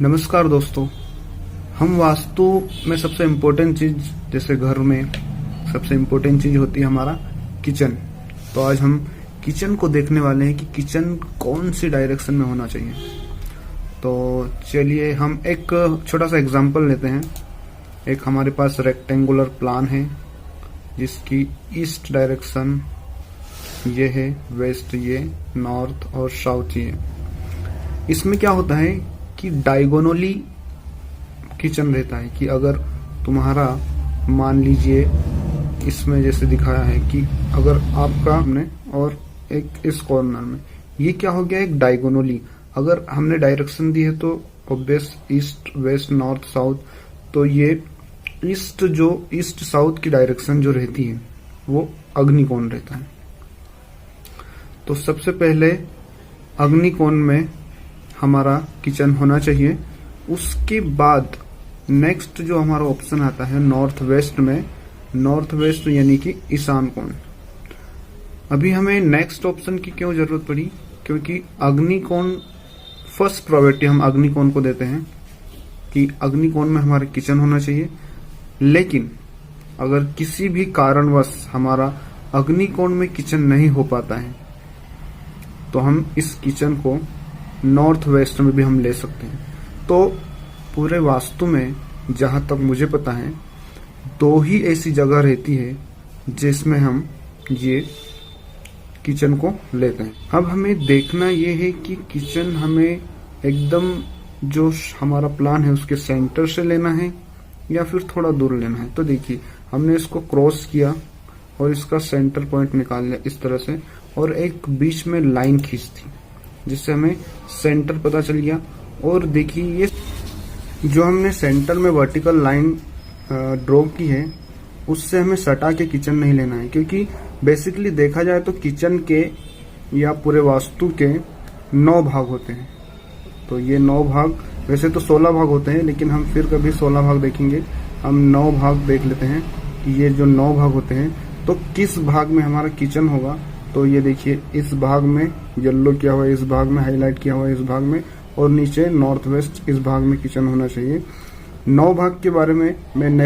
नमस्कार दोस्तों। हम वास्तु में सबसे इम्पोर्टेंट चीज, जैसे घर में सबसे इम्पोर्टेंट चीज होती है हमारा किचन। तो आज हम किचन को देखने वाले हैं कि किचन कौन सी डायरेक्शन में होना चाहिए। तो चलिए हम एक छोटा सा एग्जांपल लेते हैं। एक हमारे पास रेक्टेंगुलर प्लान है जिसकी ईस्ट डायरेक्शन ये है, वेस्ट ये, नॉर्थ और साउथ ये। इसमें क्या होता है कि डायगोनली किचन रहता है कि अगर तुम्हारा मान लीजिए इसमें जैसे दिखाया है कि अगर आपका हमने और एक इस कॉर्नर में, ये क्या हो गया, एक डायगोनली। अगर हमने डायरेक्शन दी है तो obvious east west north south, तो ये ईस्ट साउथ की डायरेक्शन जो रहती है वो अग्निकोण रहता है। तो सबसे पहले अग्निकोण में हमारा किचन होना चाहिए। उसके बाद नेक्स्ट जो हमारा ऑप्शन आता है नॉर्थ वेस्ट में, नॉर्थ वेस्ट यानी कि ईशान कोण। अभी हमें नेक्स्ट ऑप्शन की क्यों जरूरत पड़ी, क्योंकि अग्निकोण फर्स्ट प्रायोरिटी हम अग्निकोण को देते हैं कि अग्निकोण में हमारा किचन होना चाहिए। लेकिन अगर किसी भी कारणवश हमारा अग्निकोण में किचन नहीं हो पाता है तो हम इस किचन को नॉर्थ वेस्ट में भी हम ले सकते हैं। तो पूरे वास्तु में जहां तक मुझे पता है दो ही ऐसी जगह रहती है जिसमें हम ये किचन को लेते हैं। अब हमें देखना ये है कि किचन हमें एकदम जो हमारा प्लान है उसके सेंटर से लेना है या फिर थोड़ा दूर लेना है। तो देखिए हमने इसको क्रॉस किया और इसका सेंटर पॉइंट निकाल लिया इस तरह से, और एक बीच में लाइन खींच दी जिससे हमें सेंटर पता चल गया। और देखिए ये जो हमने सेंटर में वर्टिकल लाइन ड्रॉ की है उससे हमें सटा के किचन नहीं लेना है, क्योंकि बेसिकली देखा जाए तो किचन के या पूरे वास्तु के 9 भाग होते हैं। तो ये 9 भाग, वैसे तो 16 भाग होते हैं लेकिन हम फिर कभी 16 भाग देखेंगे, हम 9 भाग देख लेते हैं कि ये जो 9 भाग होते हैं तो किस भाग में हमारा किचन होगा। तो ये देखिए इस भाग में येलो किया हुआ है, इस भाग में हाईलाइट किया हुआ है, इस भाग में, और नीचे नॉर्थ वेस्ट इस भाग में किचन होना चाहिए। 9 भाग के बारे में मैं